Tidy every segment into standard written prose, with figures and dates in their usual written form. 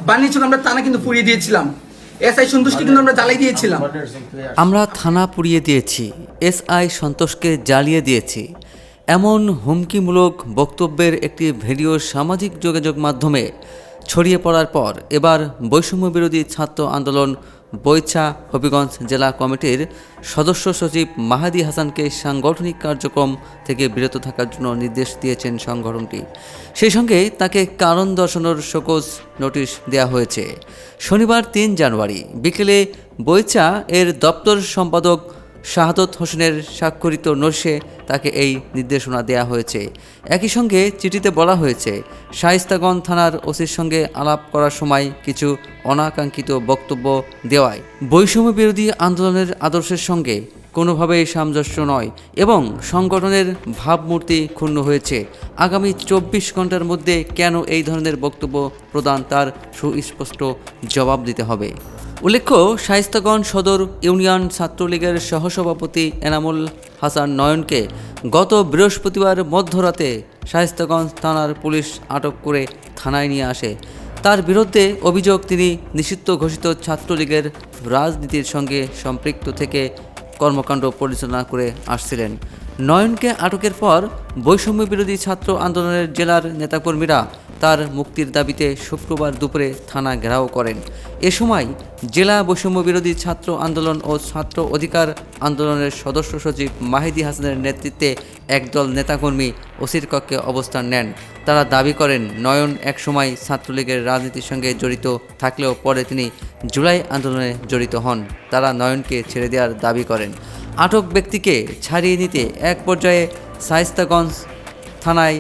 বানিয়েছিল আমরা থানা কিন্তু পুড়িয়ে দিয়েছিলাম। এসআই সন্তোষকে কিন্তু আমরা জ্বালিয়ে দিয়েছিলাম। আমরা থানা পুড়িয়ে দিয়েছি, এসআই সন্তোষকে জ্বালিয়ে দিয়েছি, এমন হুমকিমূলক বক্তব্যের একটি ভিডিও সামাজিক যোগাযোগ মাধ্যমে ছড়িয়ে পড়ার পর এবার বৈষম্য বিরোধী ছাত্র আন্দোলন বৈছা হবিগঞ্জ জেলা কমিটির সদস্য সচিব মাহাদি হাসানকে সাংগঠনিক কার্যক্রম থেকে বিরত থাকার জন্য নির্দেশ দিয়েছেন সংগঠনটি। সেই সঙ্গে তাকে কারণ দর্শানোর শোকজ নোটিশ দেওয়া হয়েছে। শনিবার ৩ জানুয়ারি বিকেলে বৈছা এর দপ্তর সম্পাদক শাহাদত হোসেনের স্বাক্ষরিত নোটিশে তাকে এই নির্দেশনা দেওয়া হয়েছে। একই সঙ্গে চিঠিতে বলা হয়েছে, শায়েস্তাগঞ্জ থানার ওসির সঙ্গে আলাপ করার সময় কিছু অনাকাঙ্ক্ষিত বক্তব্য দেওয়ায় বৈষম্য বিরোধী আন্দোলনের আদর্শের সঙ্গে কোনোভাবেই সামঞ্জস্য নয় এবং সংগঠনের ভাবমূর্তি ক্ষুণ্ণ হয়েছে। আগামী ২৪ ঘন্টার মধ্যে কেন এই ধরনের বক্তব্য প্রদান তার সুস্পষ্ট জবাব দিতে হবে। উল্লেখ্য, শায়েস্তাগঞ্জ সদর ইউনিয়ন ছাত্রলীগের সহসভাপতি এনামুল হাসান নয়নকে গত বৃহস্পতিবার মধ্যরাতে শায়েস্তাগঞ্জ থানার পুলিশ আটক করে থানায় নিয়ে আসে। তার বিরুদ্ধে অভিযোগ, তিনি নিষিদ্ধ ঘোষিত ছাত্রলীগের রাজনীতির সঙ্গে সম্পৃক্ত থেকে কর্মকাণ্ড পরিচালনা করে আসছিলেন। নয়নকে আটকের পর বৈষম্য বিরোধী ছাত্র আন্দোলনের জেলার নেতাকর্মীরা তার মুক্তির দাবিতে শুক্রবার দুপুরে থানা ঘেরাও করেন। এ সময় জেলা বৈষম্য বিরোধী ছাত্র আন্দোলন ও ছাত্র অধিকার আন্দোলনের সদস্য সচিব মাহিদি হাসানের নেতৃত্বে একদল নেতাকর্মী ওসির কক্ষে অবস্থান নেন। তারা দাবি করেন, নয়ন একসময় ছাত্রলীগের রাজনীতির সঙ্গে জড়িত থাকলেও পরে তিনি জুলাই আন্দোলনে জড়িত হন। তারা নয়নকে ছেড়ে দেওয়ার দাবি করেন। আটক ব্যক্তিকে ছাড়িয়ে নিতে এক পর্যায়ে শায়েস্তাগঞ্জ থানায়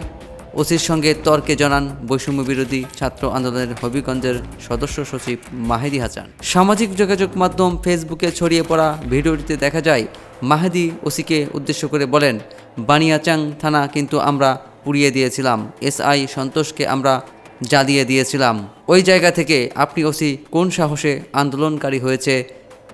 ওসির সঙ্গে তর্কে জড়ান বৈষম্য বিরোধী ছাত্র আন্দোলনের হবিগঞ্জের সদস্য সচিব মাহেদি হাসান। সামাজিক যোগাযোগ মাধ্যম ফেসবুকে ছড়িয়ে পড়া ভিডিওটিতে দেখা যায়, মাহেদি ওসিকে উদ্দেশ্য করে বলেন, বানিয়াচাং থানা কিন্তু আমরা পুড়িয়ে দিয়েছিলাম, এসআই সন্তোষকে আমরা জ্বালিয়ে দিয়েছিলাম। ওই জায়গা থেকে আপনি ওসি কোন সাহসে আন্দোলনকারী হয়েছে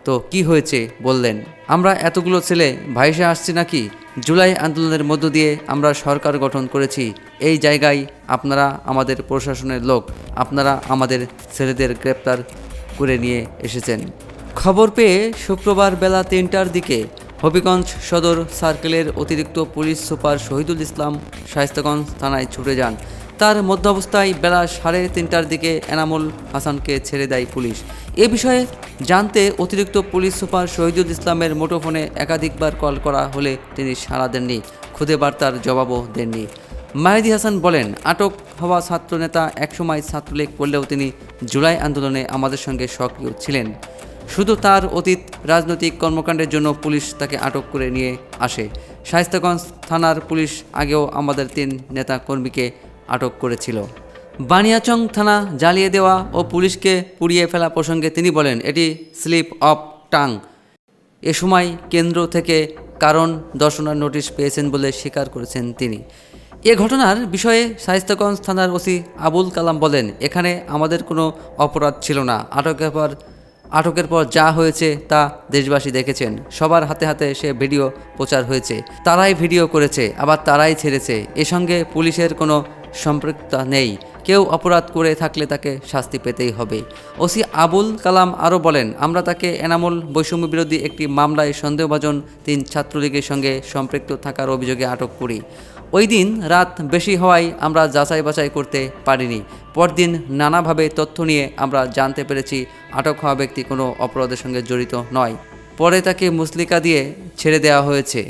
তো কি হয়েছে বললেন? আমরা এতগুলো ছেলে ভাইসে আসছি নাকি? জুলাই আন্দোলনের মধ্য দিয়ে আমরা সরকার গঠন করেছি। এই জায়গায় আপনারা আমাদের প্রশাসনের লোক, আপনারা আমাদের ছেলেদের গ্রেপ্তার করে নিয়ে এসেছেন। খবর পেয়ে শুক্রবার বেলা ৩টার দিকে হবিগঞ্জ সদর সার্কেলের অতিরিক্ত পুলিশ সুপার শহীদুল ইসলাম শায়েস্তাগঞ্জ থানায় ছুটে যান। তার মধ্যাবস্থায় বেলা 3:30টার দিকে এনামুল হাসানকে ছেড়ে দেয় পুলিশ। এ বিষয়ে জানতে অতিরিক্ত পুলিশ সুপার শহীদুল ইসলামের মুঠোফোনে একাধিকবার কল করা হলে তিনি সাড়া দেননি, খুদে বার্তার জবাবও দেননি। মাহেদি হাসান বলেন, আটক হওয়া ছাত্রনেতা একসময় ছাত্রলীগ করলেও তিনি জুলাই আন্দোলনে আমাদের সঙ্গে সক্রিয় ছিলেন। শুধু তার অতীত রাজনৈতিক কর্মকাণ্ডের জন্য পুলিশ তাকে আটক করে নিয়ে আসে। শায়েস্তাগঞ্জ থানার পুলিশ আগেও আমাদের 3 নেতা কর্মীকে আটক করেছিল। বানিয়াচং থানা জ্বালিয়ে দেওয়া ও পুলিশকে পুড়িয়ে ফেলা প্রসঙ্গে তিনি বলেন, এটি স্লিপ অফ টাং। এ সময় কেন্দ্র থেকে কারণ দর্শানোর নোটিশ পেয়েছেন বলে স্বীকার করেছেন তিনি। এ ঘটনার বিষয়ে শায়েস্তাগঞ্জ থানার ওসি আবুল কালাম বলেন, এখানে আমাদের কোনো অপরাধ ছিল না। আটকের পর যা হয়েছে তা দেশবাসী দেখেছেন। সবার হাতে হাতে সে ভিডিও প্রচার হয়েছে। তারাই ভিডিও করেছে, আবার তারাই ছেড়েছে। এর সঙ্গে পুলিশের কোনো সম্পৃক্ততা নেই। কেউ অপরাধ করে থাকলে তাকে শাস্তি পেতেই হবে। ওসি আবুল কালাম আরও বলেন, আমরা তাকে এনামুল বৈষম্য বিরোধী একটি মামলায় সন্দেহভাজন 3 ছাত্রলীগের সঙ্গে সম্পৃক্ত থাকার অভিযোগে আটক করি। ওই দিন রাত বেশি হওয়ায় আমরা যাচাই বাছাই করতে পারিনি। পরদিন নানাভাবে তথ্য নিয়ে আমরা জানতে পেরেছি আটক হওয়া ব্যক্তি কোনো অপরাধের সঙ্গে জড়িত নয়। পরে তাকে মুচলেকা দিয়ে ছেড়ে দেওয়া হয়েছে।